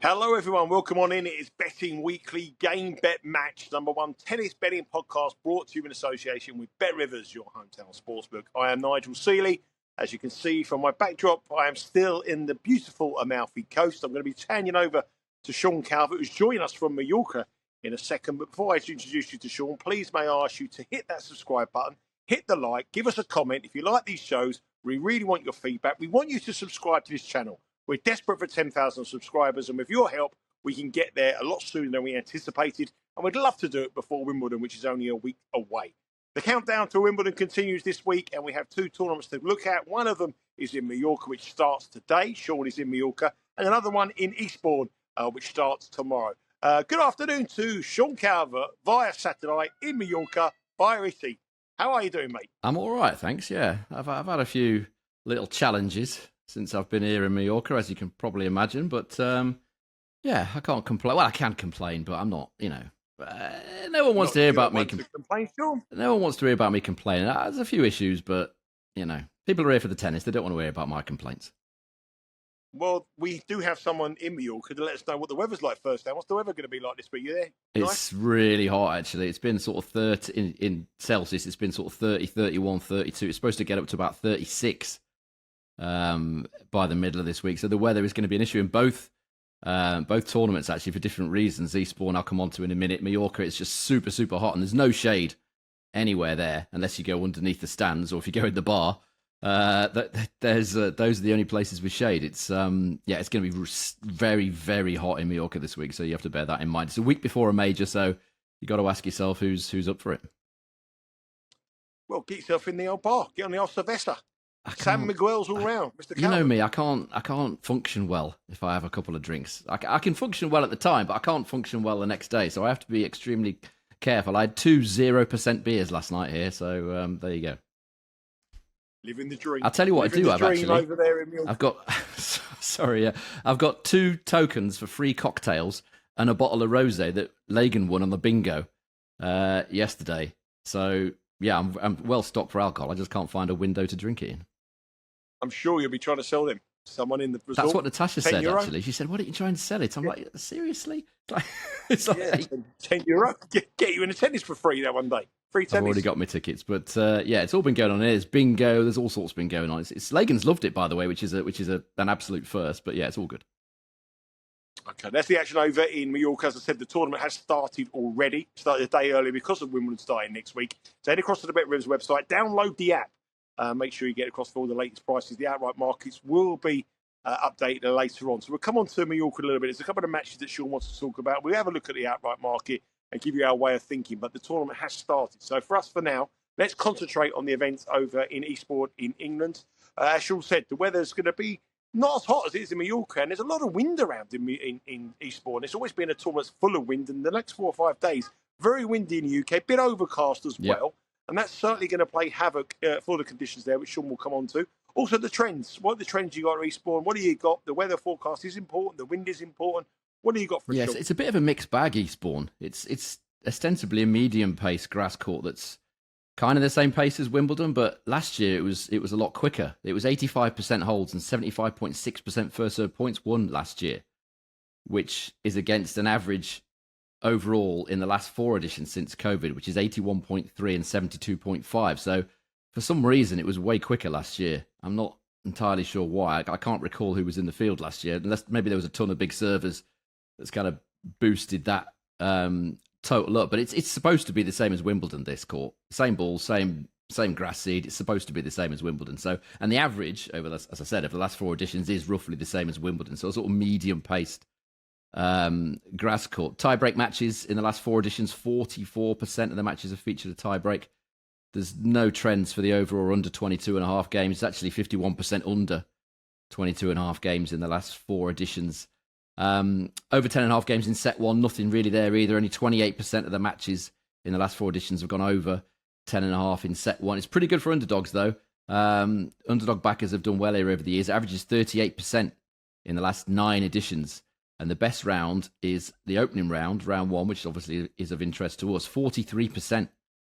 Hello, everyone. Welcome on in. It is Betting Weekly Game Bet Match, #1 tennis betting podcast brought to you in association with Bet Rivers, your hometown sportsbook. I am Nigel Seeley. As you can see from my backdrop, I am still in the beautiful Amalfi Coast. I'm going to be handing over to Sean Calvert, who's joining us from Mallorca in a second. But before I introduce you to Sean, please may I ask you to hit that subscribe button, hit the like, give us a comment. If you like these shows, we really want your feedback. We want you to subscribe to this channel. We're desperate for 10,000 subscribers, and with your help, we can get there a lot sooner than we anticipated, and we'd love to do it before Wimbledon, which is only a week away. The countdown to Wimbledon continues this week, and we have two tournaments to look at. One of them is in Mallorca, which starts today. Sean is in Mallorca, and another one in Eastbourne, which starts tomorrow. Good afternoon to Sean Calvert via satellite in Mallorca, via Italy. How are you doing, mate? I'm all right, thanks. Yeah, I've had a few little challenges since I've been here in Mallorca, as you can probably imagine. But yeah, I can't complain. Well, I can complain, but I'm not, no one wants to hear about me complain, Sean. No one wants to hear about me complaining. There's a few issues, but, people are here for the tennis. They don't want to hear about my complaints. Well, we do have someone in Mallorca to let us know what the weather's like first. Now, what's the weather going to be like this week? You there? It's really hot, actually. It's been sort of 30 in Celsius. It's been sort of 30, 31, 32. It's supposed to get up to about 36 by the middle of this week. So the weather is going to be an issue in both tournaments, actually, for different reasons. Eastbourne, I'll come on to in a minute. Mallorca, it's just super, super hot, and there's no shade anywhere there unless you go underneath the stands or if you go in the bar. Those are the only places with shade. It's it's going to be very, very hot in Mallorca this week, so you have to bear that in mind. It's a week before a major, so you got to ask yourself who's up for it. Well, get yourself in the old bar. Get on the old cerveza. San Miguel's all round, Mr. Calvert. You know me, I can't function well if I have a couple of drinks. I can function well at the time, but I can't function well the next day, so I have to be extremely careful. I had 2 0% beers last night here, so there you go. Living the dream. I'll tell you what I do have, actually. Over there in I've got, I've got 2 tokens for free cocktails and a bottle of rosé that Lagan won on the bingo yesterday. So, yeah, I'm well stocked for alcohol. I just can't find a window to drink it in. I'm sure you'll be trying to sell them. Someone in the resort. That's what Natasha said, €10. actually. She said, why don't you try and sell it? I'm like, seriously? It's like €10. Get you in a tennis for free that one day. Free tennis. I've already got my tickets. But, it's all been going on here. There's bingo. There's all sorts been going on. It's Lagan's loved it, by the way, which is an absolute first. But, yeah, it's all good. Okay, that's the action over in Mallorca. As I said, the tournament has started already. Started a day early because of Wimbledon starting next week. So head across to the Bet Rivers website. Download the app. Make sure you get across for all the latest prices. The outright markets will be updated later on. So we'll come on to Mallorca a little bit. There's a couple of matches that Sean wants to talk about. We'll have a look at the outright market and give you our way of thinking. But the tournament has started. So for us, for now, let's concentrate on the events over in Eastbourne in England. As Sean said, the weather's going to be not as hot as it is in Mallorca, and there's a lot of wind around in Eastbourne. It's always been a tournament full of wind, and the next 4 or 5 days, very windy in the UK, a bit overcast as well. And that's certainly going to play havoc for the conditions there, which Sean will come on to. Also, the trends. What are the trends you got at Eastbourne? What do you got? The weather forecast is important. The wind is important. What do you got for Sean? Yes, it's a bit of a mixed bag, Eastbourne. It's ostensibly a medium-paced grass court that's kind of the same pace as Wimbledon, but last year it was a lot quicker. It was 85% holds and 75.6% first serve points won last year, which is against an average overall in the last 4 editions since COVID, which is 81.3 and 72.5. So for some reason, it was way quicker last year. I'm not entirely sure why. I can't recall who was in the field last year, unless maybe there was a ton of big servers that's kind of boosted that total up. But it's supposed to be the same as Wimbledon, this court. Same ball, same grass seed. It's supposed to be the same as Wimbledon. So, and the average, as I said, over the last 4 editions is roughly the same as Wimbledon. So a sort of medium-paced grass court. Tie-break matches in the last 4 editions, 44% of the matches have featured a tie-break. There's no trends for the over or under 22.5 games. It's actually 51% under 22.5 games in the last 4 editions. Over 10.5 games in set 1, nothing really there either. Only 28% of the matches in the last 4 editions have gone over 10.5 in set 1. It's pretty good for underdogs, though. Underdog backers have done well here over the years. It averages 38% in the last 9 editions. And the best round is the opening round, round 1, which obviously is of interest to us. 43%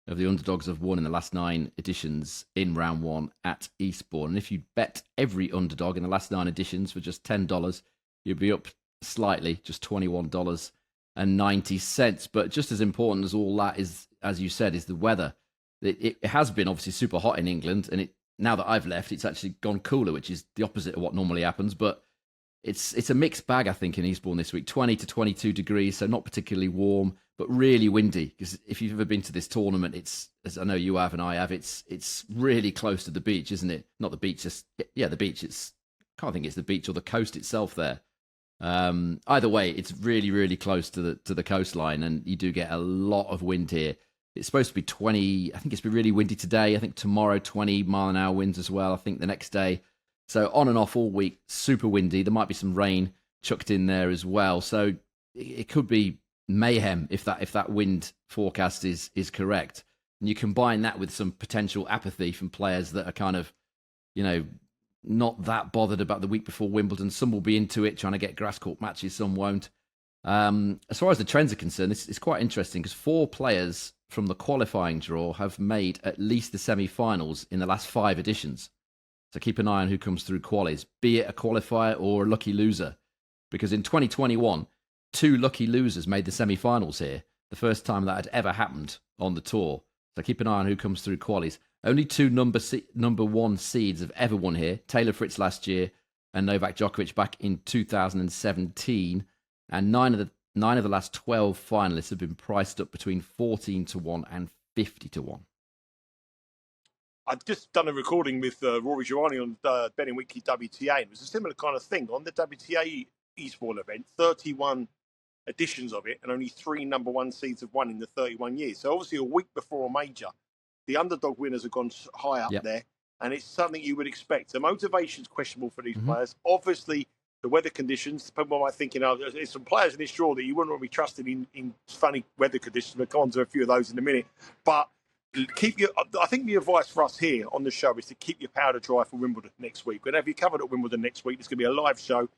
of the underdogs have won in the last 9 editions in round 1 at Eastbourne. And if you bet every underdog in the last 9 editions for just $10, you'd be up slightly, just $21.90. But just as important as all that is, as you said, is the weather. It has been obviously super hot in England, and now that I've left, it's actually gone cooler, which is the opposite of what normally happens. But it's a mixed bag, I think, in Eastbourne this week. 20 to 22 degrees, so not particularly warm, but really windy. Because if you've ever been to this tournament, it's, as I know you have and I have, it's really close to the beach, isn't it? Not the beach, just the beach. I can't think it's the beach or the coast itself there. Either way, it's really, really close to the coastline, and you do get a lot of wind here. It's supposed to be 20. I think it's been really windy today. I think tomorrow 20-mile-an-hour winds as well. I think the next day. So on and off all week, super windy. There might be some rain chucked in there as well. So it could be mayhem if that wind forecast is correct. And you combine that with some potential apathy from players that are kind of, not that bothered about the week before Wimbledon. Some will be into it, trying to get grass court matches. Some won't. As far as the trends are concerned, it's quite interesting because 4 players from the qualifying draw have made at least the semi-finals in the last 5 editions. So keep an eye on who comes through qualies, be it a qualifier or a lucky loser. Because in 2021, 2 lucky losers made the semi-finals here, the first time that had ever happened on the tour. So keep an eye on who comes through qualies. Only 2 number 1 seeds have ever won here. Taylor Fritz last year and Novak Djokovic back in 2017. And 9 of the last 12 finalists have been priced up between 14 to 1 and 50 to 1. I've just done a recording with Rory Giovanni on Betting Weekly WTA. It was a similar kind of thing. On the WTA Eastbourne event, 31 editions of it, and only 3 number 1 seeds have won in the 31 years. So obviously a week before a major, the underdog winners have gone high up there, and it's something you would expect. The motivation's questionable for these players. Obviously, the weather conditions, people might be thinking, there's some players in this draw that you wouldn't want to be trusting in funny weather conditions. We'll come on to a few of those in a minute. But I think the advice for us here on the show is to keep your powder dry for Wimbledon next week. Whenever you're covered at Wimbledon next week, there's going to be a live show.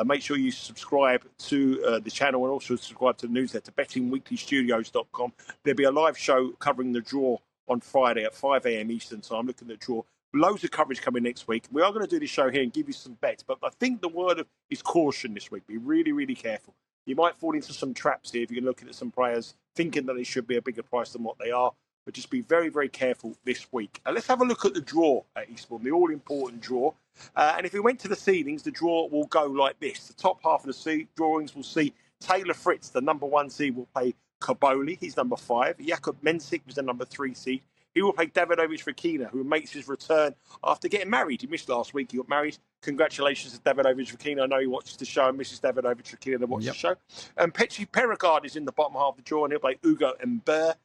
Make sure you subscribe to the channel and also subscribe to the newsletter, bettingweeklystudios.com. There'll be a live show covering the draw on Friday at 5 a.m. Eastern time, looking at the draw. Loads of coverage coming next week. We are going to do this show here and give you some bets, but I think the word is caution this week. Be really, really careful. You might fall into some traps here if you're looking at some players thinking that they should be a bigger price than what they are. But just be very, very careful this week. Let's have a look at the draw at Eastbourne, the all-important draw. And if we went to the seedings, the draw will go like this. The top half of the drawings will see Taylor Fritz, the number 1 seed, will play Cobolli. He's number 5. Jakub Mensik was the number 3 seed. He will play Davidovich Fokina, who makes his return after getting married. He missed last week. He got married. Congratulations to Davidovich Fokina. I know he watches the show, and Mrs. Davidovich Fokina watches the show. And Petri Perregard is in the bottom half of the draw, and he'll play Ugo Humbert.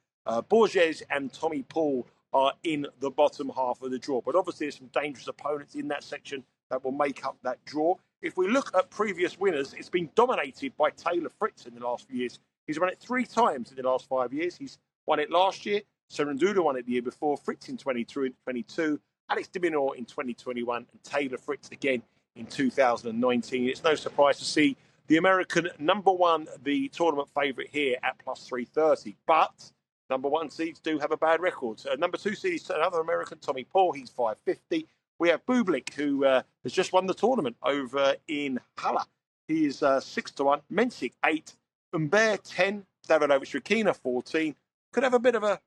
Borges and Tommy Paul are in the bottom half of the draw. But obviously, there's some dangerous opponents in that section that will make up that draw. If we look at previous winners, it's been dominated by Taylor Fritz in the last few years. He's won it 3 times in the last 5 years. He's won it last year. Serendula won it the year before. Fritz in 2022. Alex de Minaur in 2021. And Taylor Fritz again in 2019. It's no surprise to see the American number 1, the tournament favourite here at plus 330. But number 1 seeds do have a bad record. Number 2 seed is another American, Tommy Paul. He's 550. We have Bublik, who has just won the tournament over in Halle. He is 6 to 1. Mensik 8. Humbert 10. Davidovich Fokina 14. Could have a bit of a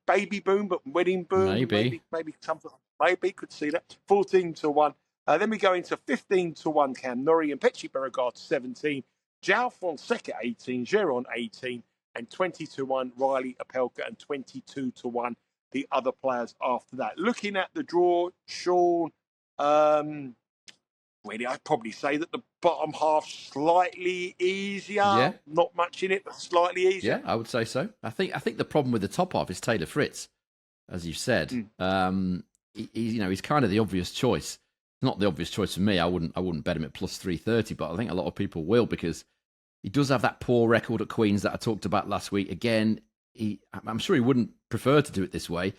baby boom, but wedding boom. Maybe something. Maybe could see that. 14 to 1. Then we go into 15 to 1. Cam Norrie and Petri Perregard 17. Joao Fonseca 18. Geron 18. And 20 to 1, Riley Opelka, and 22 to 1, the other players after that. Looking at the draw, Sean, really, I'd probably say that the bottom half slightly easier. Yeah. Not much in it, but slightly easier. Yeah, I would say so. I think the problem with the top half is Taylor Fritz, as you said. He's kind of the obvious choice. Not the obvious choice for me. I wouldn't bet him at plus 330, but I think a lot of people will because he does have that poor record at Queen's that I talked about last week. Again, I'm sure he wouldn't prefer to do it this way.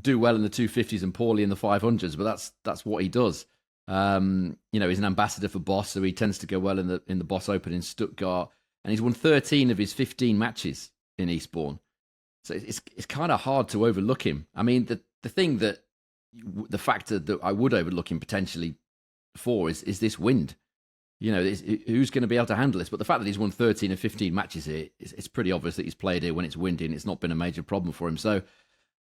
Do well in the 250s and poorly in the 500s, but that's what he does. He's an ambassador for Boss, so he tends to go well in the Boss Open in Stuttgart, and he's won 13 of his 15 matches in Eastbourne. So it's kind of hard to overlook him. I mean, the factor that I would overlook him potentially for is this wind. who's going to be able to handle this? But the fact that he's won 13 of 15 matches here, it's pretty obvious that he's played here when it's windy, and it's not been a major problem for him. So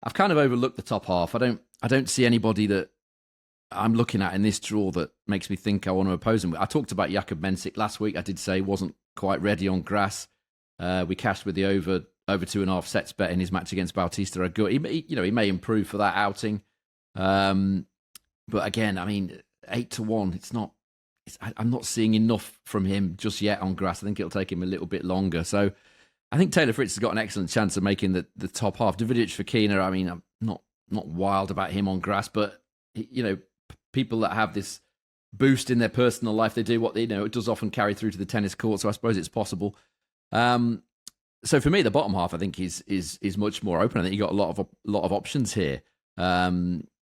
I've kind of overlooked the top half. I don't see anybody that I'm looking at in this draw that makes me think I want to oppose him. I talked about Jakub Mensik last week. I did say he wasn't quite ready on grass. We cashed with the over 2.5 sets bet in his match against Bautista Agut. He may improve for that outing. But again, I mean, 8-1, it's not. I'm not seeing enough from him just yet on grass. I think it'll take him a little bit longer. So I think Taylor Fritz has got an excellent chance of making the top half. Davidovich Fokina, I mean, I'm not wild about him on grass, but people that have this boost in their personal life, they do what they it does often carry through to the tennis court. So I suppose it's possible. So for me, the bottom half, I think is much more open. I think you got a lot of options here.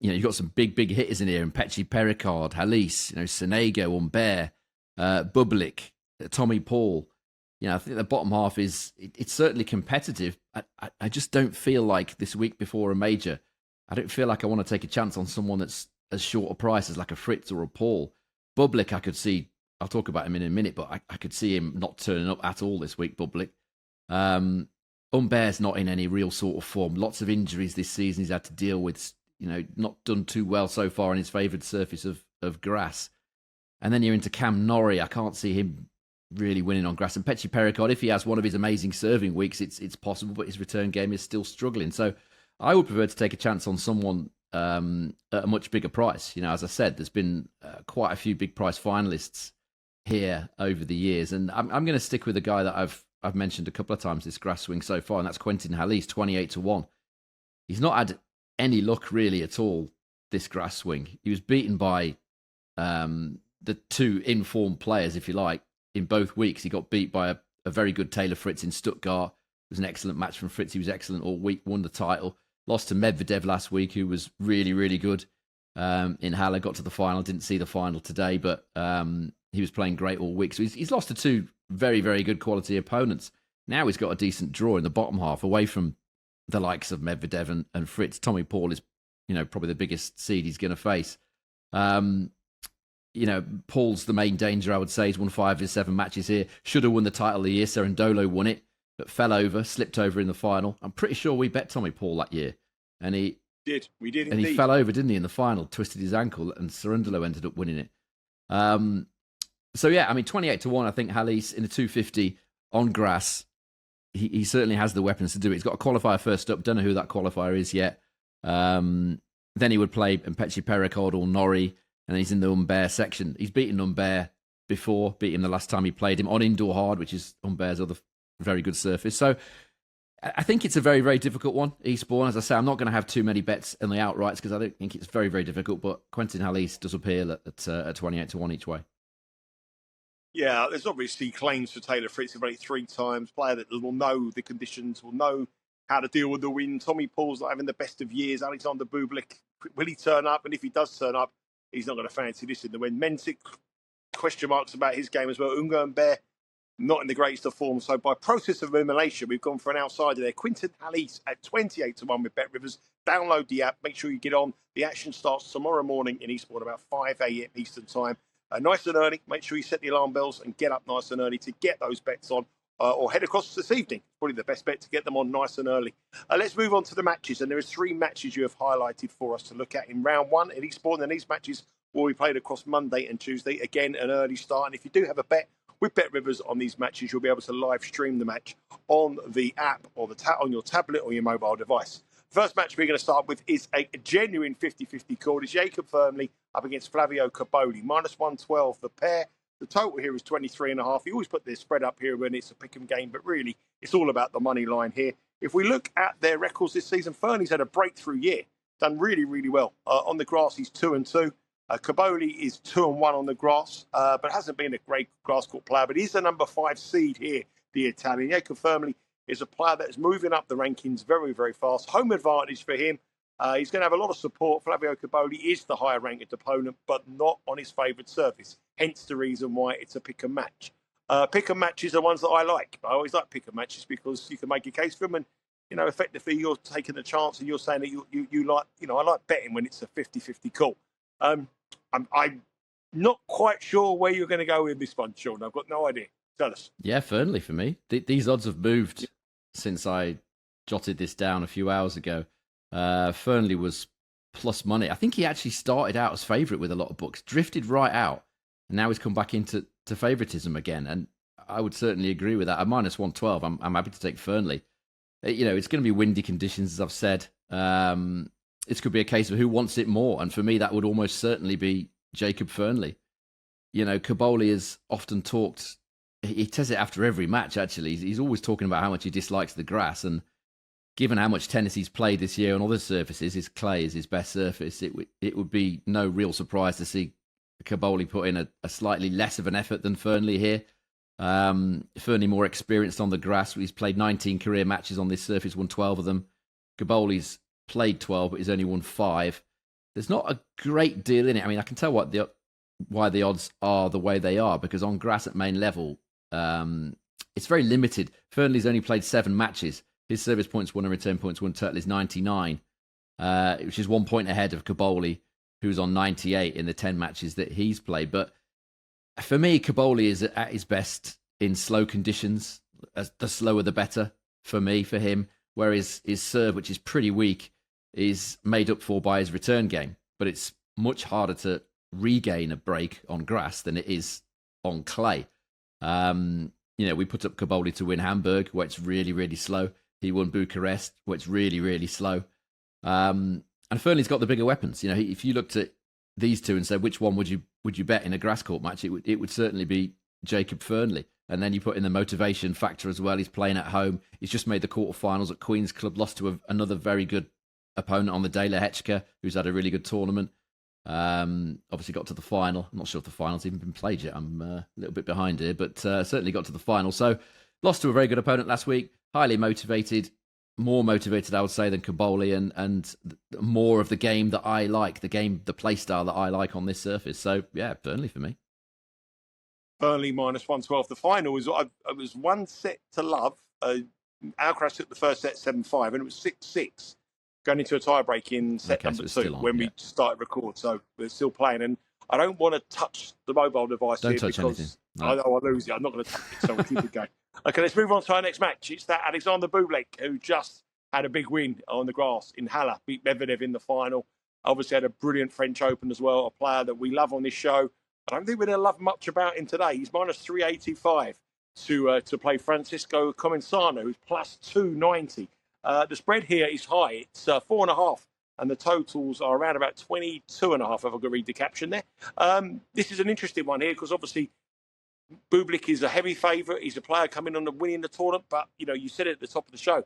You've got some big hitters in here, and Petchy Pericard, Halys, Sonego, Humbert, Bublik, Tommy Paul. I think the bottom half it's certainly competitive. I just don't feel like this week before a major, I don't feel like I want to take a chance on someone that's as short a price as like a Fritz or a Paul. Bublik, I could see, I'll talk about him in a minute, but I could see him not turning up at all this week, Bublik. Humbert's not in any real sort of form. Lots of injuries this season he's had to deal with. Not done too well so far on his favoured surface of grass. And then you're into Cam Norrie. I can't see him really winning on grass. And Petchy Pericard, if he has one of his amazing serving weeks, it's possible, but his return game is still struggling. So I would prefer to take a chance on someone at a much bigger price. As I said, there's been quite a few big price finalists here over the years. And I'm going to stick with a guy that I've mentioned a couple of times this grass swing so far, and that's Quentin Halys, 28-1. He's not had any luck really at all this grass swing. He was beaten by the two informed players, if you like, in both weeks. He got beat by a very good Taylor Fritz in Stuttgart. It was an excellent match from Fritz. He was excellent all week, won the title. Lost to Medvedev last week, who was really, really good in Halle. Got to the final, didn't see the final today, but he was playing great all week. So he's lost to two very, very good quality opponents. Now he's got a decent draw in the bottom half away from the likes of Medvedev and Fritz. Tommy Paul is, probably the biggest seed he's going to face. Paul's the main danger, I would say. He's won 5 of his 7 matches here. Should have won the title of the year. Cerundolo won it, but slipped over in the final. I'm pretty sure we bet Tommy Paul that year. And he did. We did and indeed. He fell over, didn't he, in the final, twisted his ankle, and Cerundolo ended up winning it. So yeah, I mean, 28-1, I think Halys in a 250 on grass. He certainly has the weapons to do it. He's got a qualifier first up. Don't know who that qualifier is yet. Then he would play Petchy Pericard or Norrie, and then he's in the Humbert section. He's beaten Humbert before, beat him the last time he played him on indoor hard, which is Humbert's other very good surface. So I think it's a very, very difficult one, Eastbourne. As I say, I'm not going to have too many bets in the outrights because I don't think it's very, very difficult, but Quentin Halys does appeal at 28-1 each way. Yeah, there's obviously claims for Taylor Fritz. He's played 3 times. Player that will know the conditions, will know how to deal with the wind. Tommy Paul's not having the best of years. Alexander Bublik, will he turn up? And if he does turn up, he's not going to fancy this in the wind. Mensik, question marks about his game as well. Unga and Bear, not in the greatest of form. So by process of elimination, we've gone for an outsider there. Quentin Halys at 28-1 with Bet Rivers. Download the app. Make sure you get on. The action starts tomorrow morning in Eastbourne about 5 a.m. Eastern Time. Nice and early. Make sure you set the alarm bells and get up nice and early to get those bets on, or head across this evening. Probably the best bet to get them on nice and early. Let's move on to the matches, and there are 3 matches you have highlighted for us to look at in round 1 at Eastbourne, and these matches will be played across Monday and Tuesday. Again, an early start, and if you do have a bet with Bet Rivers on these matches, you'll be able to live stream the match on the app or on your tablet or your mobile device. First match we're going to start with is a genuine 50-50 call. It's Jacob Fearnley up against Flavio Cobolli. -112 the pair. The total here is 23.5. You always put their spread up here when it's a pick 'em game, but really it's all about the money line here. If we look at their records this season, Fearnley's had a breakthrough year. Done really, really well. On the grass, he's 2-2. Cobolli is 2-1 on the grass, but hasn't been a great grass court player. But he's the number 5 seed here, the Italian. Jacob Fearnley is a player that is moving up the rankings very, very fast. Home advantage for him. He's going to have a lot of support. Flavio Cobolli is the higher ranked opponent, but not on his favoured surface. Hence the reason why it's a pick and match. Pick and matches are ones that I like. I always like pick and matches because you can make a case for them, and effectively you're taking a chance and you're saying that you like. I like betting when it's a 50-50 call. not quite sure where you're going to go with this one, Sean. I've got no idea. Tell us. Yeah, Fearnley for me. These odds have moved since I jotted this down a few hours ago. Fearnley was plus money. I think he actually started out as favourite with a lot of books, drifted right out, and now he's come back into favouritism again. And I would certainly agree with that. At minus 112, I'm happy to take Fearnley. It's going to be windy conditions, as I've said. This could be a case of who wants it more. And for me, that would almost certainly be Jacob Fearnley. Cobolli has often talked, he says it after every match, actually. He's always talking about how much he dislikes the grass. And given how much tennis he's played this year on other surfaces, his clay is his best surface. It would be no real surprise to see Cobolli put in a slightly less of an effort than Fearnley here. Fearnley more experienced on the grass. He's played 19 career matches on this surface, won 12 of them. Cobolli's played 12, but he's only won 5. There's not a great deal in it. I mean, I can tell why the odds are the way they are, because on grass at main level, it's very limited. Fearnley's only played 7 matches. His service points won and return points won total is 99, which is 1 point ahead of Cobolli, who's on 98 in the 10 matches that he's played. But for me, Cobolli is at his best in slow conditions. The slower, the better for him. Whereas his serve, which is pretty weak, is made up for by his return game. But it's much harder to regain a break on grass than it is on clay. We put up Cobolli to win Hamburg, where it's really, really slow. He won Bucharest, where it's really, really slow. And Fearnley's got the bigger weapons. If you looked at these two and said which one would you bet in a grass court match, it would certainly be Jacob Fearnley. And then you put in the motivation factor as well. He's playing at home. He's just made the quarterfinals at Queen's Club, lost to another very good opponent on the day, Lehechka, who's had a really good tournament. Obviously got to the final. I'm not sure if the final's even been played yet. I'm a little bit behind here, but certainly got to the final. So lost to a very good opponent last week. Highly motivated, more motivated, I would say, than Cobolli, and more of the game that I like, the play style that I like on this surface. So yeah, Fearnley for me. Fearnley minus 112. The final was it was 1 set to love. Alcaraz took the first set 7-5, and it was 6-6 going into a tiebreak in set number 2 when we started record. So we're still playing, and I don't want to touch the mobile device don't here touch because anything. No. I know I'll lose it. I'm not going to touch it, so we'll keep it going. Okay, let's move on to our next match. It's that Alexander Bublik, who just had a big win on the grass in Halle, beat Medvedev in the final. Obviously had a brilliant French Open as well, a player that we love on this show. I don't think we're going to love much about him today. He's minus 385 to play Francisco Comesana, who's plus 290. The spread here is high. It's 4.5, and the totals are around about 22.5, if I could read the caption there. This is an interesting one here because obviously Bublik is a heavy favourite. He's a player coming on and winning the tournament, but you said it at the top of the show.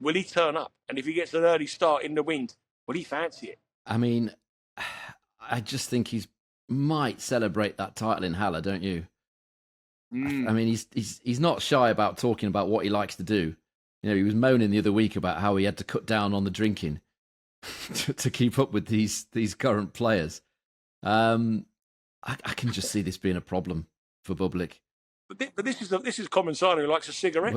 Will he turn up? And if he gets an early start in the wind, will he fancy it? I mean, I just think he might celebrate that title in Halle, don't you? I mean, he's not shy about talking about what he likes to do. He was moaning the other week about how he had to cut down on the drinking to keep up with these current players. I can just see this being a problem for Bublik. But this is Comesana who likes a cigarette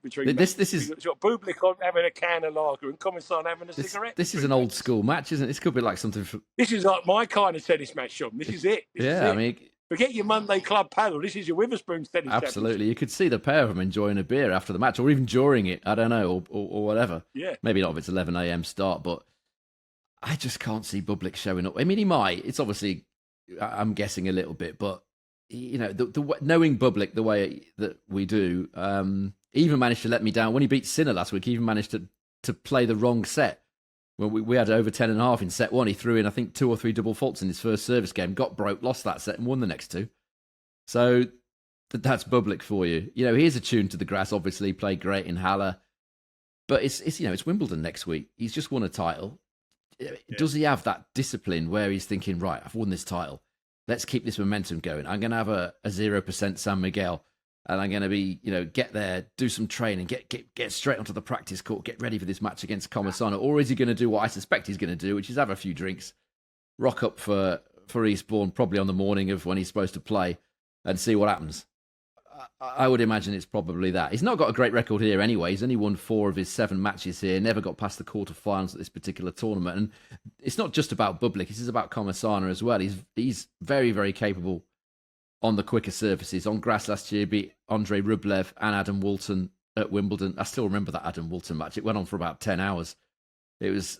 between this is you've got Bublik having a can of lager and Comesana having a cigarette. This is an old school match, isn't it? This could be like something. This is like my kind of tennis match, Sean. This is it. I mean, forget your Monday club paddle. This is your Witherspoons tennis. Absolutely, you could see the pair of them enjoying a beer after the match, or even during it. I don't know, or whatever. Yeah, maybe not if it's 11 a.m. start, but I just can't see Bublik showing up. I mean, he might. It's obviously, I'm guessing a little bit, but. Knowing Bublik the way that we do, he even managed to let me down when he beat Sinner last week. He even managed to play the wrong set. When we had over 10.5 in set 1, he threw in I think 2 or 3 double faults in his first service game, got broke, lost that set, and won the next 2. So that's Bublik for you. He is attuned to the grass. Obviously, played great in Halle, but it's Wimbledon next week. He's just won a title. Yeah. Does he have that discipline where he's thinking, right, I've won this title. Let's keep this momentum going. I'm going to have a 0% San Miguel, and I'm going to be, get there, do some training, get straight onto the practice court, get ready for this match against Comesana. Or is he going to do what I suspect he's going to do, which is have a few drinks, rock up for Eastbourne, probably on the morning of when he's supposed to play, and see what happens? I would imagine it's probably that. He's not got a great record here anyway. He's only won 4 of his 7 matches here, never got past the quarterfinals at this particular tournament. And it's not just about Bublik, it's about Comesana as well. He's very, very capable on the quicker surfaces. On grass last year, beat Andrei Rublev and Adam Walton at Wimbledon. I still remember that Adam Walton match. It went on for about 10 hours. It was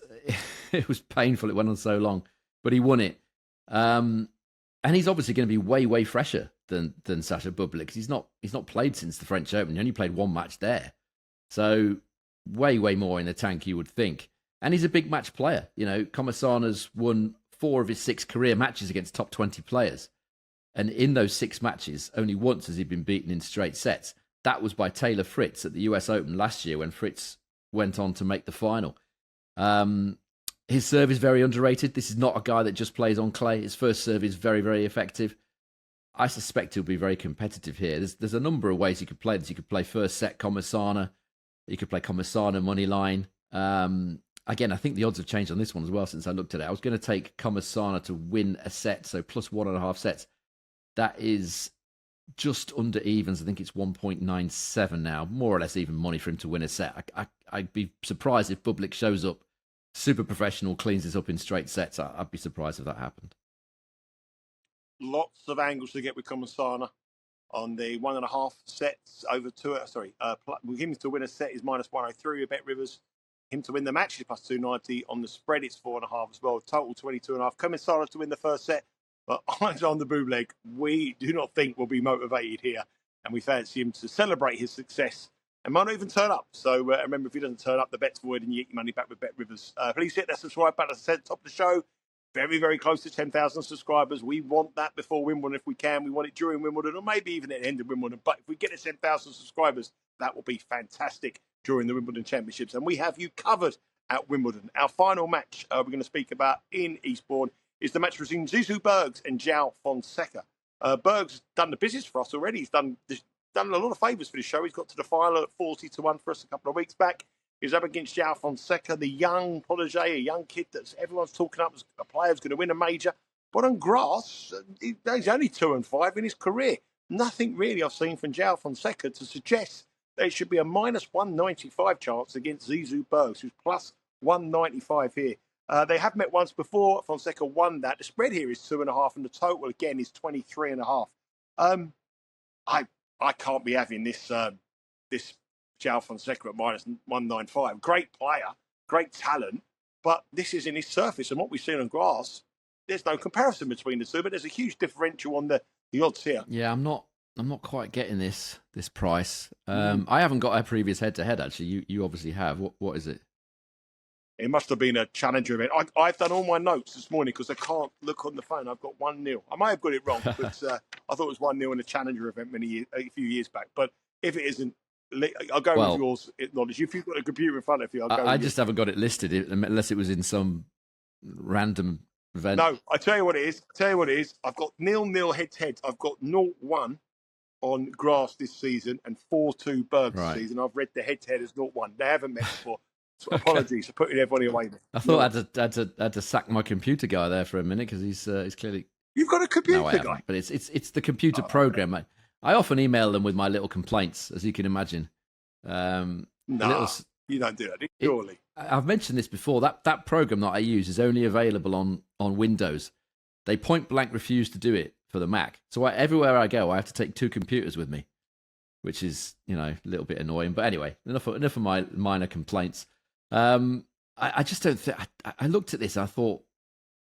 painful. It went on so long, but he won it. And he's obviously going to be way, way fresher than Sasha Bublik. He's not played since the French Open. He only played 1 match there. So way, way more in the tank, you would think. And he's a big match player. You know, Comesana's won 4 of his 6 career matches against top 20 players. And in those 6 matches, only once has he been beaten in straight sets. That was by Taylor Fritz at the US Open last year when Fritz went on to make the final. His serve is very underrated. This is not a guy that just plays on clay. His first serve is very, very effective. I suspect he'll be very competitive here. There's a number of ways you could play this. You could play first set Comesana. You could play Comesana money line. Again, I think the odds have changed on this one as well since I looked at it. I was going to take Comesana to win a set, so plus 1.5 sets. That is just under evens. I think it's 1.97 now, more or less even money for him to win a set. I'd be surprised if Bublik shows up super professional, cleans this up in straight sets. I'd be surprised if that happened. Lots of angles to get with Comesana on the 1.5 sets over 2. Him to win a set is -103 with Bet Rivers. Him to win the match is +290. On the spread, it's 4.5 as well. Total 22.5. Comesana to win the first set. But eyes on the Bublik, we do not think will be motivated here. And we fancy him to celebrate his success and might not even turn up. So remember, if he doesn't turn up, the bet's void and you get your money back with Bet Rivers. Please hit that subscribe button. As I said, top of the show. Very, very close to 10,000 subscribers. We want that before Wimbledon if we can. We want it during Wimbledon or maybe even at the end of Wimbledon. But if we get to 10,000 subscribers, that will be fantastic during the Wimbledon Championships. And we have you covered at Wimbledon. Our final match we're going to speak about in Eastbourne is the match between Zizou Bergs and Joao Fonseca. Bergs done the business for us already. He's done a lot of favours for the show. He's got to the final at 40-1 for us a couple of weeks back. He's up against Joao Fonseca, the young protege, a young kid that everyone's talking up as a player who's going to win a major. But on grass, he's only 2-5 in his career. Nothing really I've seen from Joao Fonseca to suggest that it should be a -195 chance against Zizou Bergs, who's +195 here. They have met once before. Fonseca won that. The spread here is 2.5, and the total again is 23.5. I can't be having this Joao Fonseca at -195. Great player, great talent, but this is in his surface, and what we've seen on grass, there's no comparison between the two. But there's a huge differential on the odds here. Yeah, I'm not quite getting this price. I haven't got a previous head-to-head actually. You obviously have. What is it? It must have been a challenger event. I've done all my notes this morning because I can't look on the phone. I've got 1-0. I might have got it wrong, but I thought it was 1-0 in a challenger event a few years back. But if it isn't, I'll go with yours knowledge. If you've got a computer in front of you, I'll go I just haven't got it listed unless it was in some random event. No, I tell you what it is. I've got 0-0 head-to-head. I've got 0-1 on grass this season and 4-2 Bergs this season. I've read the head-to-head as 0-1. They haven't met before. So apologies for putting everybody away. I thought I had to sack my computer guy there for a minute because he's clearly. You've got a computer guy, but it's the computer program. Mate. I often email them with my little complaints, as you can imagine. You don't do that, surely. I've mentioned this before. That program that I use is only available on Windows. They point blank refuse to do it for the Mac. So everywhere I go, I have to take 2 computers with me, which is a little bit annoying. But anyway, enough of my minor complaints. I just don't think. I looked at this and I thought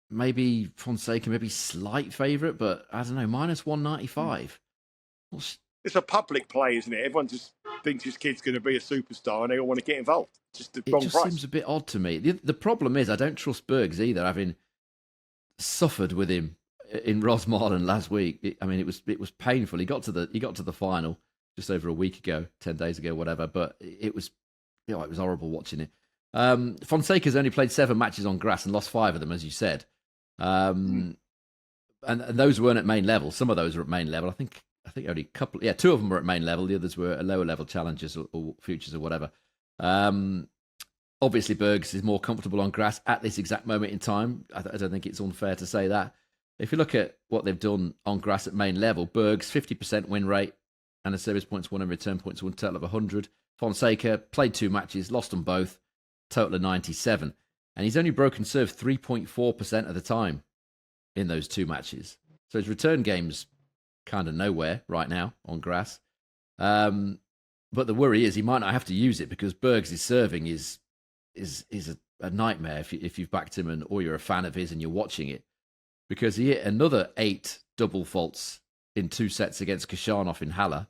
maybe Fonseca, maybe slight favourite, but I don't know, -195. It's a public play, isn't it? Everyone just thinks his kid's going to be a superstar and they all want to get involved. Just the wrong price. It just seems a bit odd to me. The problem is I don't trust Bergs either, having suffered with him in Rosmalen last week. It was painful. He got to the final just over a week ago, 10 days ago, whatever. But it was it was horrible watching it. Fonseca's only played 7 matches on grass and lost 5 of them, as you said. And those weren't at main level. Some of those were at main level. I think only a couple. Yeah, 2 of them were at main level. The others were at lower level challenges or futures or whatever. Obviously, Bergs is more comfortable on grass at this exact moment in time. I don't think it's unfair to say that. If you look at what they've done on grass at main level, Bergs 50% win rate, and a service points won and return points won, total of 100. Fonseca played 2 matches, lost them both, total of 97. And he's only broken serve 3.4% of the time in those 2 matches. So his return game's kind of nowhere right now on grass. But the worry is he might not have to use it because Bergs' serving is a nightmare if you've backed him or you're a fan of his and you're watching it. Because he hit another 8 double faults in 2 sets against Kashanov in Halle.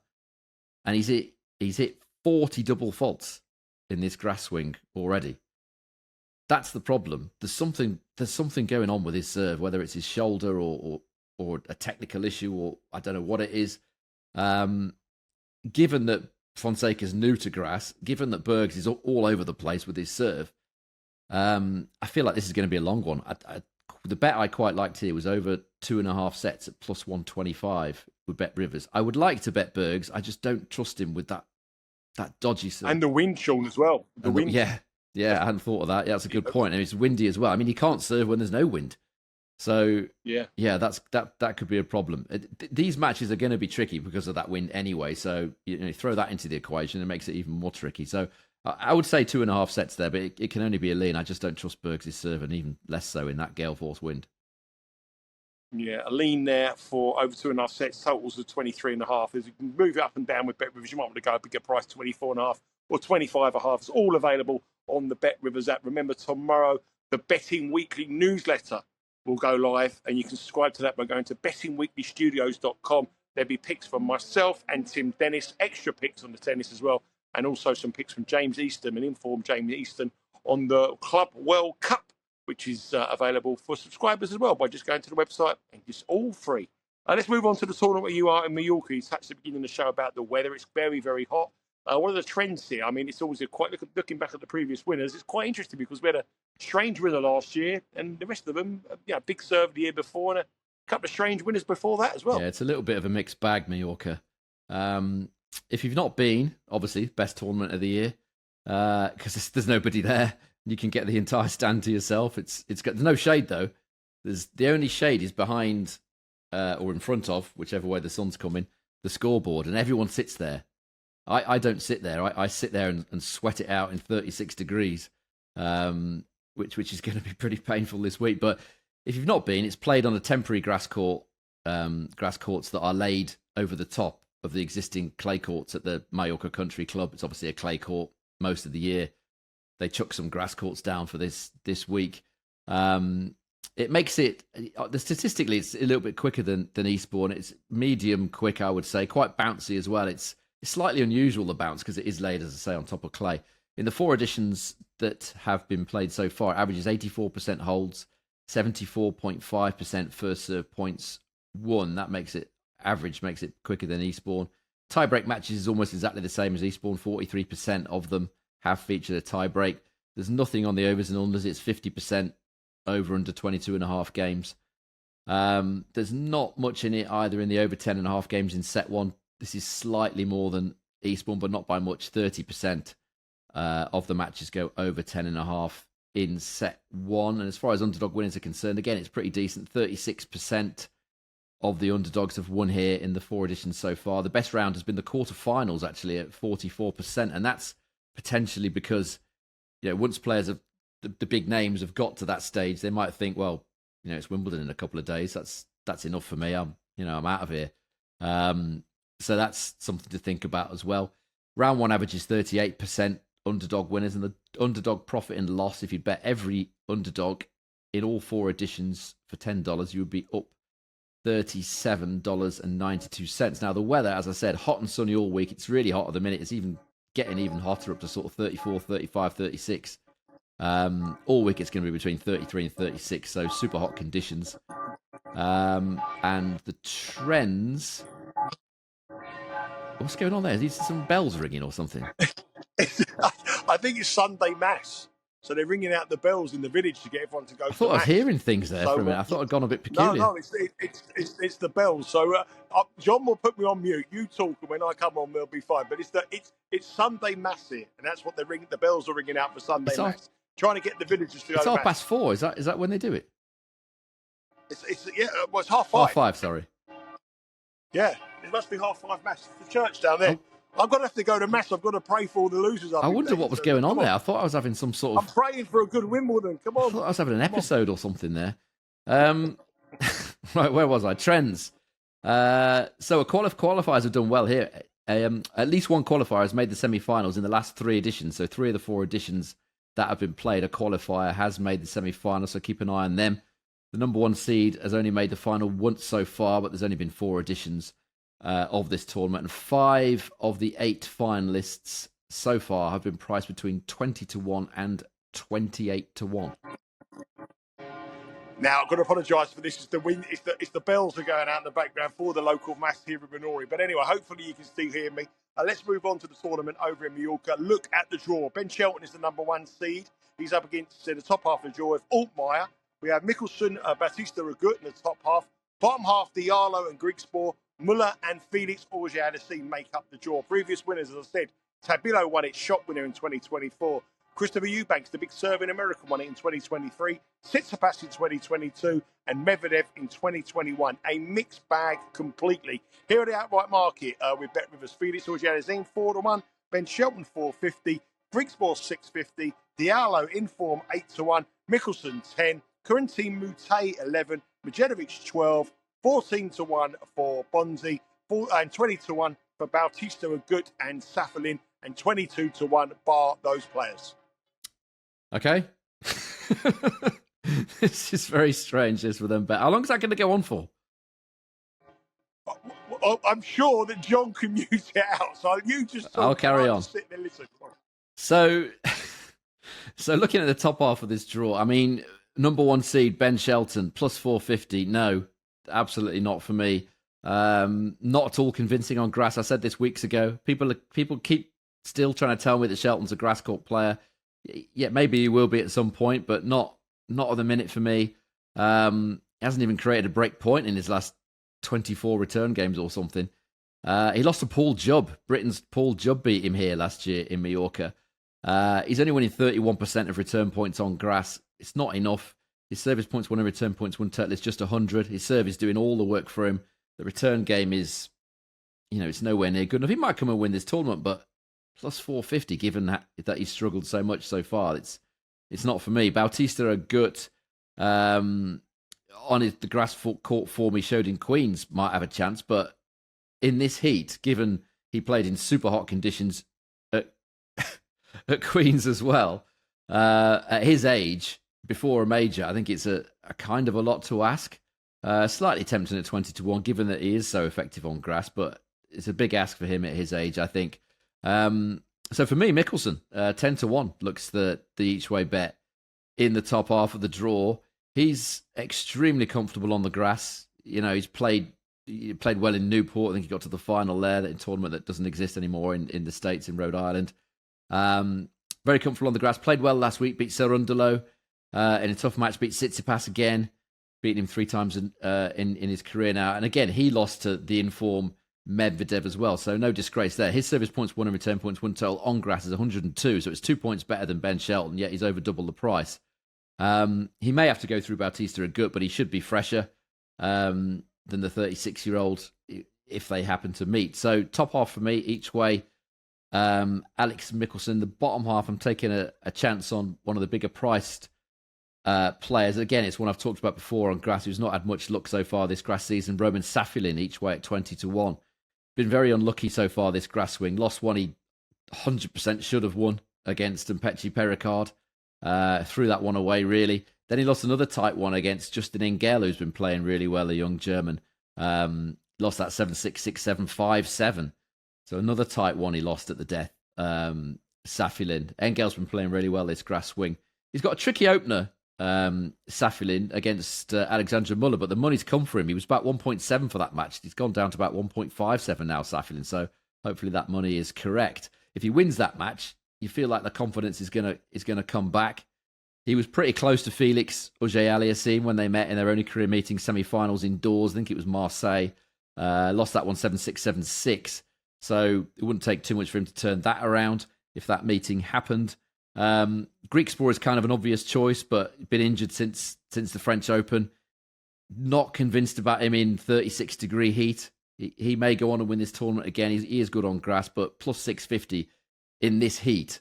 And he's hit 40 double faults in this grass swing already. That's the problem. There's something going on with his serve, whether it's his shoulder or a technical issue, or I don't know what it is. Given that Fonseca's new to grass, given that Bergs is all over the place with his serve, I feel like this is going to be a long one. The bet I quite liked here was over 2.5 sets at plus 125 with Bet Rivers. I would like to bet Bergs. I just don't trust him with that dodgy serve. And the wind, Sean, as well. The wind. Yeah, I hadn't thought of that. Yeah, that's a good point. And it's windy as well. I mean, he can't serve when there's no wind. So yeah, that could be a problem. These matches are going to be tricky because of that wind anyway. So you throw that into the equation, and it makes it even more tricky. So I would say 2.5 sets there, but it can only be a lean. I just don't trust Bergs' serve, and even less so in that gale force wind. Yeah, a lean there for over 2.5 sets. Totals of 23.5. As you can move it up and down with Bet Rivers, you might want to go bigger price 24.5 or 25.5. It's all available on the Bet Rivers app. Remember, tomorrow the Betting Weekly newsletter will go live, and you can subscribe to that by going to bettingweeklystudios.com. There'll be picks from myself and Tim Dennis, extra picks on the tennis as well, and also some picks from James Easton, and informed James Easton on the Club World Cup, which is available for subscribers as well by just going to the website, and it's all free. Let's move on to the tournament where you are in Mallorca. You touched at the beginning of the show about the weather. It's very, very hot. What are the trends here? I mean, it's always looking back at the previous winners. It's quite interesting because we had a strange winner last year, and the rest of them, big serve the year before, and a couple of strange winners before that as well. Yeah, it's a little bit of a mixed bag, Mallorca. If you've not been, obviously, best tournament of the year, because there's nobody there. You can get the entire stand to yourself. There's no shade though. The only shade is behind or in front of, whichever way the sun's coming, the scoreboard, and everyone sits there. I don't sit there. I sit there and sweat it out in 36 degrees, which is going to be pretty painful this week. But if you've not been, it's played on a temporary grass courts that are laid over the top of the existing clay courts at the Mallorca Country Club. It's obviously a clay court most of the year. They chuck some grass courts down for this week. It makes it, statistically, it's a little bit quicker than Eastbourne. It's medium quick, I would say, quite bouncy as well. It's slightly unusual, the bounce, because it is laid, as I say, on top of clay. In the 4 editions that have been played so far, it averages 84% holds, 74.5% first serve points won. That makes it quicker than Eastbourne. Tiebreak matches is almost exactly the same as Eastbourne. 43% of them have featured a tiebreak. There's nothing on the overs and unders. It's 50% over under 22.5 games. There's not much in it either in the over 10.5 games in set 1. This is slightly more than Eastbourne, but not by much. 30% of the matches go over 10.5 in set 1. And as far as underdog winners are concerned, again, it's pretty decent. 36% of the underdogs have won here in the 4 editions so far. The best round has been the quarterfinals, actually, at 44%. And that's potentially because, once players have, the big names have got to that stage, they might think, well, it's Wimbledon in a couple of days. That's enough for me. I'm out of here. So that's something to think about as well. Round 1 averages 38% underdog winners, and the underdog profit and loss, if you bet every underdog in all 4 editions for $10, you would be up $37.92. Now, the weather, as I said, hot and sunny all week. It's really hot at the minute. It's getting even hotter, up to sort of 34, 35, 36. All week it's going to be between 33 and 36, so super hot conditions. And the trends... What's going on there? Is there some bells ringing or something? I think it's Sunday Mass. So they're ringing out the bells in the village to get everyone to go to I thought I was hearing things there for a minute. I thought I'd gone a bit peculiar. No, it's the bells. So John will put me on mute. You talk, and when I come on, we'll be fine. But it's Sunday Mass here, and that's what they're ringing. The bells are ringing out for Sunday Mass, trying to get the villagers to go. It's 4:30. Is that when they do it? It's 5:30. 5:30, sorry. Yeah. It must be 5:30 mass at the church down there. Oh. I'm going to have to go to mass. I've got to pray for all the losers. I wonder what was going on there. I thought I was having some sort of... I'm praying for a good Wimbledon. Come on. I thought I was having an episode or something there. Right, where was I? Trends. So qualifiers have done well here. At least one qualifier has made the semi-finals in the last 3 editions. So 3 of the 4 editions that have been played, a qualifier has made the semi-final. So keep an eye on them. The number 1 seed has only made the final once so far, but there's only been 4 editions of this tournament. And 5 of the 8 finalists so far have been priced between 20-1 and 28-1. Now, I've got to apologise for this. It's the wind. It's the bells are going out in the background for the local mass here in Minori. But anyway, hopefully you can still hear me. Let's move on to the tournament over in Mallorca. Look at the draw. Ben Shelton is the number 1 seed. He's up against the top half of the draw of Altmaier. We have Mickelson, Batista Agut in the top half. Bottom half, Diallo and Griekspoor. Muller and Felix Auger-Aliassime make up the draw. Previous winners, as I said, Tabilo won its shot winner in 2024. Christopher Eubanks, the big serving American, won it in 2023. Tsitsipas in 2022. And Medvedev in 2021. A mixed bag completely. Here at the outright market with Bet Rivers, Felix Auger-Aliassime 4-1. Ben Shelton 450. Griekspoor 650. Diallo in form 8-1. Mickelson 10. Corentin Moutet 11. Medjedovic 12. 14-1 for Bonzi. And 20-1 for Bautista Agut and Safalin. And 22-1 bar those players. Okay. This is very strange, this, for them. But how long is that going to go on for? I'm sure that John can mute it out. So you just I'll carry on. Sit there, listen. So looking at the top half of this draw, I mean, number 1 seed, Ben Shelton, plus 450. No, absolutely not for me. Not at all convincing on grass. I said this weeks ago. People keep still trying to tell me that Shelton's a grass court player. Yeah, maybe he will be at some point, but not at the minute for me. He hasn't even created a break point in his last 24 return games or something. He lost to Paul Jubb. Britain's Paul Jubb beat him here last year in Mallorca. He's only winning 31% of return points on grass. It's not enough. His service points won and return points won total is just 100. His serve is doing all the work for him. The return game is, it's nowhere near good enough. He might come and win this tournament, but plus 450, given that he's struggled so much so far, it's not for me. Bautista Agut, on the grass court form he showed in Queens, might have a chance, but in this heat, given he played in super hot conditions at Queens as well, at his age, before a major, I think it's a kind of a lot to ask. Slightly tempting at 20-1, given that he is so effective on grass, but it's a big ask for him at his age, I think. So for me, Mickelson, 10-1 looks the each way bet in the top half of the draw. He's extremely comfortable on the grass. He played well in Newport. I think he got to the final there, that tournament that doesn't exist anymore in the States, in Rhode Island. Very comfortable on the grass. Played well last week, beat Cerundolo in a tough match, beat Tsitsipas again, beating him 3 times in his career now. And again, he lost to the informed Medvedev as well, so no disgrace there. His service points won and return points won total on grass is 102, so it's 2 points better than Ben Shelton, yet he's over double the price. He may have to go through Bautista Agut, but he should be fresher than the 36-year-old if they happen to meet. So top half for me each way. Alex Mickelson, the bottom half, I'm taking a chance on one of the bigger priced players. Again, it's one I've talked about before on grass, who's not had much luck so far this grass season. Roman Safilin each way at 20-1. Been very unlucky so far this grass swing. Lost one he 100% should have won against Mpechi Perricard. Threw that one away, really. Then he lost another tight one against Justin Engel, who's been playing really well, a young German. Lost that 7-6, 6-7, 5-7. So another tight one he lost at the death. Safilin. Engel's been playing really well this grass swing. He's got a tricky opener, Safilin, against Alexander Muller, but the money's come for him. He was about 1.7 for that match. He's gone down to about 1.57 now, Safilin. So hopefully that money is correct. If he wins that match, you feel like the confidence is gonna come back. He was pretty close to Felix Auger-Aliassime when they met in their only career meeting semi-finals indoors. I think it was Marseille. Lost that one 7-6, 7-6. So it wouldn't take too much for him to turn that around if that meeting happened. Griekspoor is kind of an obvious choice, but been injured since the French Open. Not convinced about him in 36-degree heat. He may go on and win this tournament again. He is good on grass, but plus 650 in this heat,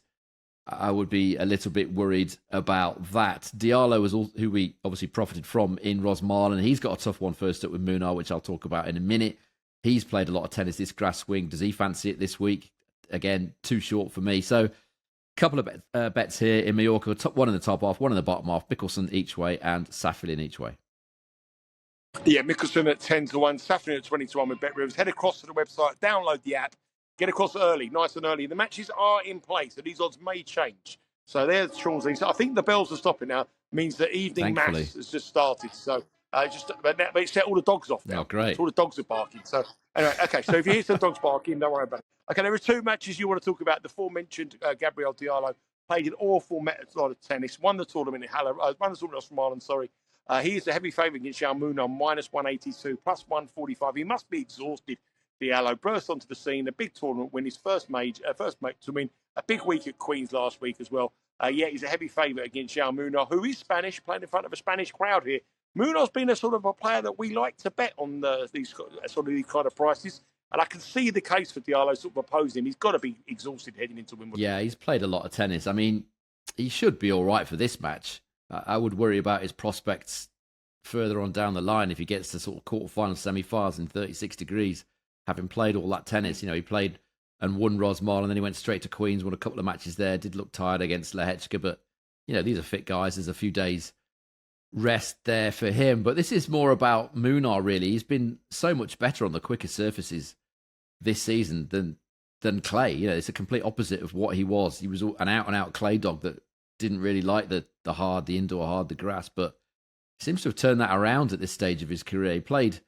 I would be a little bit worried about that. Diallo was who we obviously profited from in Rosmalen. He's got a tough one first up with Munar, which I'll talk about in a minute. He's played a lot of tennis this grass swing. Does he fancy it this week? Again, too short for me. So, a couple of bets here in Mallorca. One in the top half, one in the bottom half. Mickelson each way and Safilin each way. Yeah, Mickelson at 10-1, Safilin at 20-1 with Bet Rivers. Head across to the website, download the app, get across early, nice and early. The matches are in place, so these odds may change. So there's Sean's thing. So I think the bells are stopping now. Means the evening mass has just started. So but it's set all the dogs off now. Oh, great. All the dogs are barking. So anyway, okay. So if you hear some dogs barking, don't worry about it. Okay, there are two matches you want to talk about. The aforementioned Gabriel Diallo played an awful lot of tennis, won the tournament in won the tournament from Ireland. Sorry. He is a heavy favourite against Jaume on minus 182, plus 145. He must be exhausted. Diallo burst onto the scene, a big tournament win, his first match to win, a big week at Queen's last week as well. He's a heavy favourite against Jaume, who is Spanish, playing in front of a Spanish crowd here. Munar's been a sort of a player that we like to bet on these kind of prices. And I can see the case for Diallo sort of opposing him. He's got to be exhausted heading into Wimbledon. Yeah, he's played a lot of tennis. I mean, he should be all right for this match. I would worry about his prospects further on down the line if he gets to sort of quarterfinals, semi-finals in 36 degrees, having played all that tennis. He played and won Rosmalen, and then he went straight to Queen's, won a couple of matches there, did look tired against Lehechka, but, these are fit guys. There's a few days rest there for him. But this is more about Munar, really. He's been so much better on the quicker surfaces this season than clay. It's a complete opposite of what he was. He was an out-and-out clay dog that didn't really like the indoor hard, the grass, but seems to have turned that around at this stage of his career. He played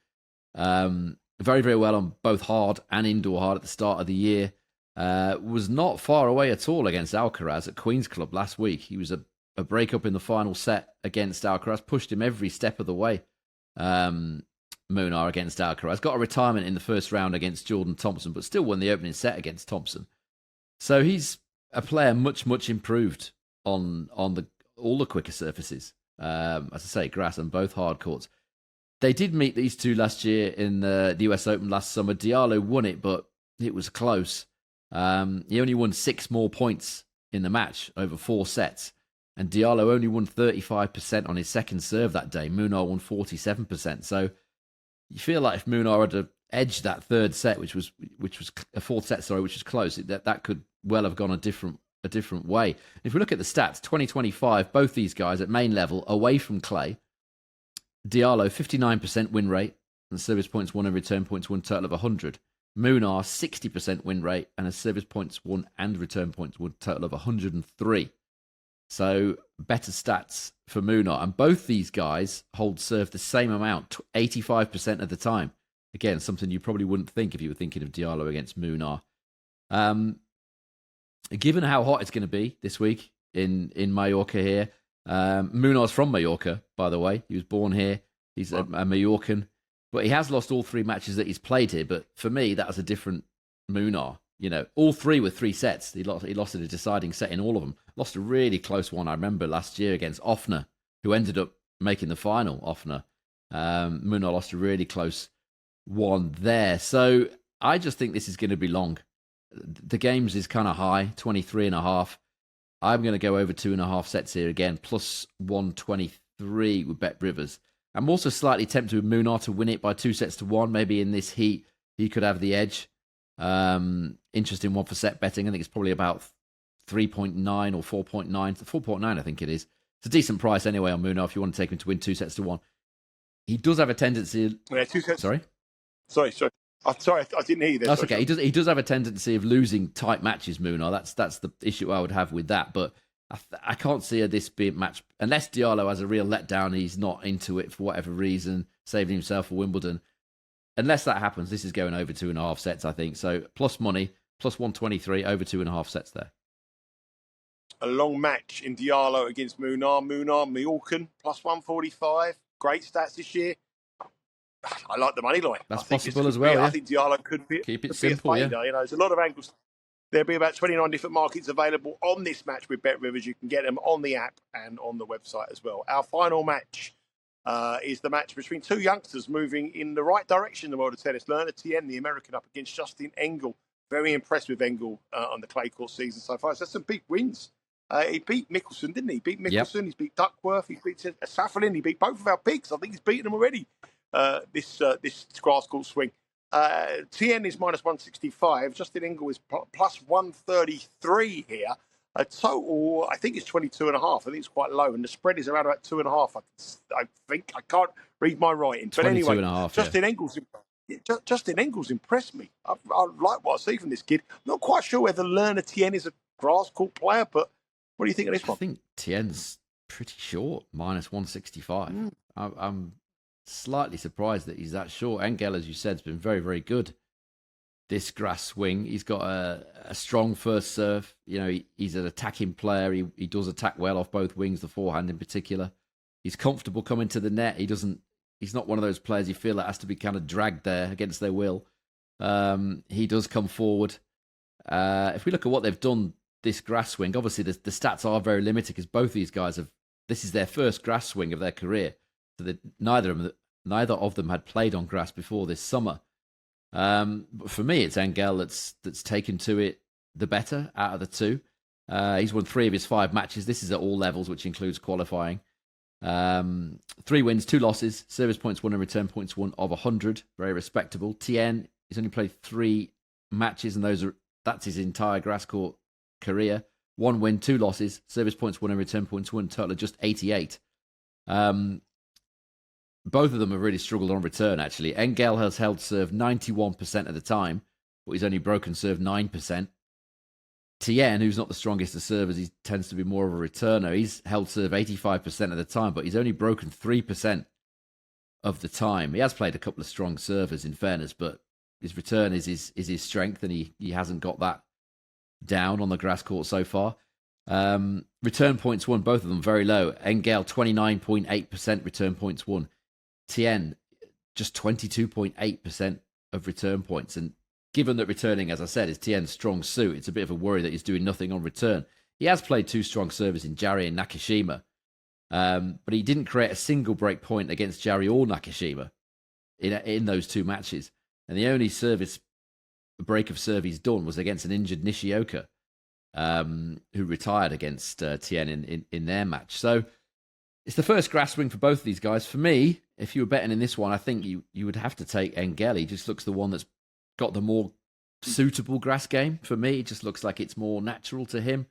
very, very well on both hard and indoor hard at the start of the year. Was not far away at all against Alcaraz at Queen's Club last week. He was a break-up in the final set against Alcaraz, pushed him every step of the way. Munar against Alcaraz. Got a retirement in the first round against Jordan Thompson, but still won the opening set against Thompson. So he's a player much, much improved on all the quicker surfaces. As I say, grass and both hard courts. They did meet these two last year in the US Open last summer. Diallo won it, but it was close. He only won 6 more points in the match over 4 sets. And Diallo only won 35% on his second serve that day. Munar won 47%. So you feel like if Munar had edged that third set, which was a fourth set, which was close, that could well have gone a different way. If we look at the stats, 2025, both these guys at main level, away from clay. Diallo, 59% win rate, and service points won and return points won, total of 100. Munar, 60% win rate, and a service points won and return points won, total of 103. So better stats for Munar. And both these guys hold serve the same amount, 85% of the time. Again, something you probably wouldn't think if you were thinking of Diallo against Munar. Given how hot it's going to be this week in Mallorca here, Munar's from Mallorca, by the way. He was born here. He's a Mallorcan. But he has lost all 3 matches that he's played here. But for me, that was a different Munar. All 3 were 3 sets. He lost a deciding set in all of them. Lost a really close one, I remember, last year against Offner, who ended up making the final, Offner. Munar lost a really close one there. So I just think this is going to be long. The games is kind of high, 23.5. I'm going to go over 2.5 sets here again, plus 123 with Bet Rivers. I'm also slightly tempted with Munar to win it by 2-1. Maybe in this heat, he could have the edge. Interesting one for set betting. I think it's probably about 3.9 or 4.9. 4.9, I think it is. It's a decent price anyway on Munar if you want to take him to win 2-1. He does have a tendency... Yeah, 2 sets. Sorry? Sorry. I'm sorry, I didn't hear you there. That's okay. He does have a tendency of losing tight matches, Munar. That's the issue I would have with that. But I can't see this being match unless Diallo has a real letdown. He's not into it for whatever reason, saving himself for Wimbledon. Unless that happens, this is going over 2.5 sets, I think. So plus money, plus 123, over 2.5 sets there. A long match in Diallo against Munar. Munar, Mallorcan, plus 145. Great stats this year. I like the money line. That's possible as well. I think Diallo could be. Keep it simple. Yeah. There's a lot of angles. There'll be about 29 different markets available on this match with Bet Rivers. You can get them on the app and on the website as well. Our final match is the match between two youngsters moving in the right direction in the world of tennis. Learner Tien, the American, up against Justin Engel. Very impressed with Engel on the clay court season so far. So that's some big wins. He beat Mickelson, didn't he? He beat Mickelson, yep. He's beat Duckworth, he's beat Safferlin, he beat both of our picks. I think he's beaten them already, this grass court swing. Tien is minus 165. Justin Engel is plus 133 here. A total, I think it's 22.5. I think it's quite low, and the spread is around about 2.5. I think I can't read my writing, but anyway, Justin Engel's impressed me. I like what I see from this kid. I'm not quite sure whether Learner Tien is a grass court player, but what do you think of this one? I think Tien's pretty short, minus 165. I'm slightly surprised that he's that short. Engel, as you said, has been very, very good this grass swing. He's got a strong first serve. You know, he's an attacking player. He does attack well off both wings, the forehand in particular. He's comfortable coming to the net. He's not one of those players you feel that has to be kind of dragged there against their will. He does come forward. If we look at what they've done this grass swing, obviously the stats are very limited because both these guys this is their first grass swing of their career. So that neither of them had played on grass before this summer. But for me, it's Engel that's taken to it the better out of the two. He's won 3 of his 5 matches. This is at all levels, which includes qualifying. 3 wins, 2 losses, service points won and return points won of 100. Very respectable. Tien, he's only played 3 matches, and that's his entire grass court career. 1 win, 2 losses, service points won and return points won, total of just 88. Both of them have really struggled on return, actually. Engel has held serve 91% of the time, but he's only broken serve 9%. Tien, who's not the strongest of servers, he tends to be more of a returner. He's held serve 85% of the time, but he's only broken 3% of the time. He has played a couple of strong servers, in fairness, but his return is his strength, and he hasn't got that down on the grass court so far. Return points won, both of them very low. Engel, 29.8% return points won. Tien, just 22.8% of return points. And given that returning, as I said, is Tien's strong suit, it's a bit of a worry that he's doing nothing on return. He has played 2 strong servers in Jarry and Nakashima, but he didn't create a single break point against Jarry or Nakashima in those 2 matches. And the only break of serve he's done was against an injured Nishioka, who retired against Tien in their match. So it's the first grass swing for both of these guys. For me, if you were betting in this one, I think you would have to take Engel. He just looks the one that's got the more suitable grass game. For me, it just looks like it's more natural to him.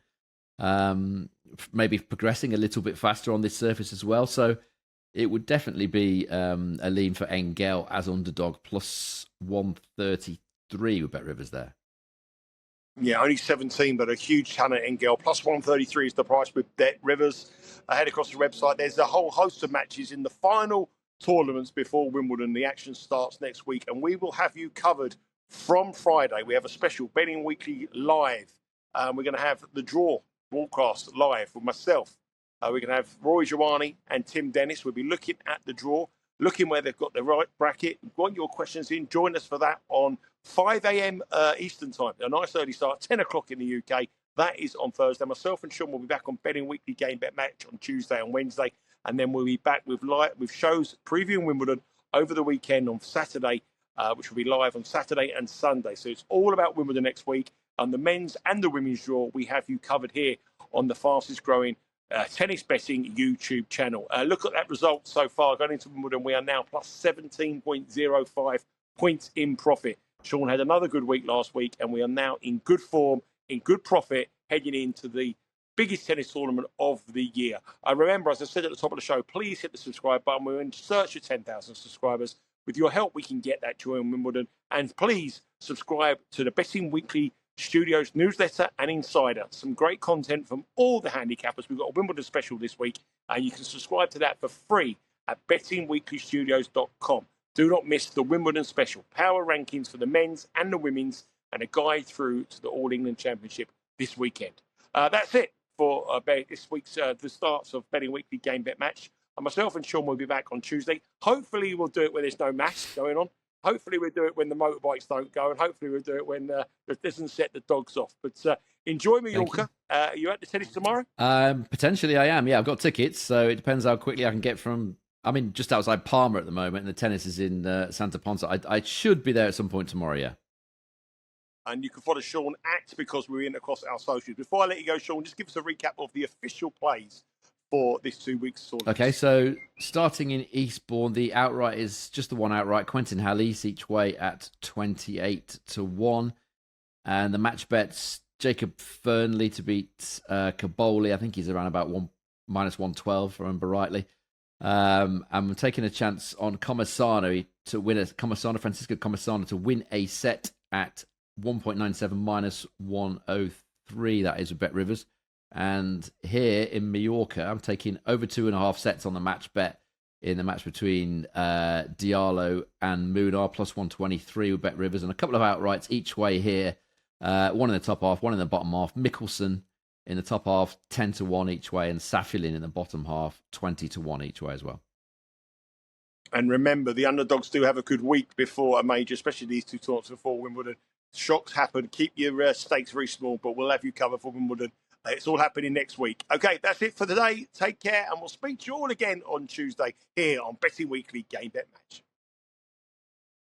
Maybe progressing a little bit faster on this surface as well. So it would definitely be a lean for Engel as underdog, plus 133 with Bet Rivers there. Yeah, only 17, but a huge talent, Engel. Plus 133 is the price with Bet Rivers. Head across the website. There's a whole host of matches in the final tournaments before Wimbledon. The action starts next week, and we will have you covered from Friday. We have a special Betting Weekly live. We're going to have the draw broadcast live with myself. We're going to have Roy Giovanni and Tim Dennis. We'll be looking at the draw, looking where they've got the right bracket. Want your questions in? Join us for that on 5 a.m. Eastern time. A nice early start, 10 o'clock in the UK. That is on Thursday. Myself and Sean will be back on Betting Weekly Game Bet Match on Tuesday and Wednesday. And then we'll be back with shows previewing Wimbledon over the weekend on Saturday, which will be live on Saturday and Sunday. So it's all about Wimbledon next week. And the men's and the women's draw, we have you covered here on the fastest growing tennis betting YouTube channel. Look at that result so far. Going into Wimbledon, we are now plus 17.05 points in profit. Sean had another good week last week, and we are now in good form, in good profit, heading into the biggest tennis tournament of the year. Remember, as I said at the top of the show, please hit the subscribe button. We're in search of 10,000 subscribers. With your help, we can get that during Wimbledon. And please subscribe to the Betting Weekly Studios newsletter and Insider. Some great content from all the handicappers. We've got a Wimbledon special this week, and you can subscribe to that for free at bettingweeklystudios.com. Do not miss the Wimbledon special, power rankings for the men's and the women's, and a guide through to the All England Championship this weekend. That's it for this week's the starts of Betting Weekly Game Bet Match. And myself and Sean will be back on Tuesday. Hopefully we'll do it when there's no mass going on. Hopefully we'll do it when the motorbikes don't go, and hopefully we'll do it when it doesn't set the dogs off. But enjoy Mallorca. Are you at the tennis tomorrow? Potentially I am. Yeah, I've got tickets, so it depends how quickly I can get from I mean, just outside Palma at the moment, and the tennis is in Santa Ponsa. I should be there at some point tomorrow, yeah. And you can follow Sean at Because We're In across our socials. Before I let you go, Sean, just give us a recap of the official plays for this 2 weeks tournament. Okay, so starting in Eastbourne, the outright is just the one outright. Quentin Hallis each way at 28-1. And the match bets, Jacob Fearnley to beat Cobolli. I think he's around about -112, if I remember rightly. I'm taking a chance on Comesana to win Francisco Comesana to win a set at 1.97 -103. That is with Bet Rivers. And here in Mallorca, I'm taking over 2.5 sets on the match bet in the match between Diallo and Munar, +123 with Bet Rivers, and a couple of outrights each way here. One in the top half, one in the bottom half. Mickelson in the top half, 10-1 each way, and Safilin in the bottom half, 20-1 each way as well. And remember, the underdogs do have a good week before a major, especially these two tournaments before Wimbledon. Shocks happen. Keep your stakes very small, but we'll have you covered for Wimbledon. It's all happening next week. Okay, that's it for today. Take care, and we'll speak to you all again on Tuesday here on Betting Weekly Game Bet Match.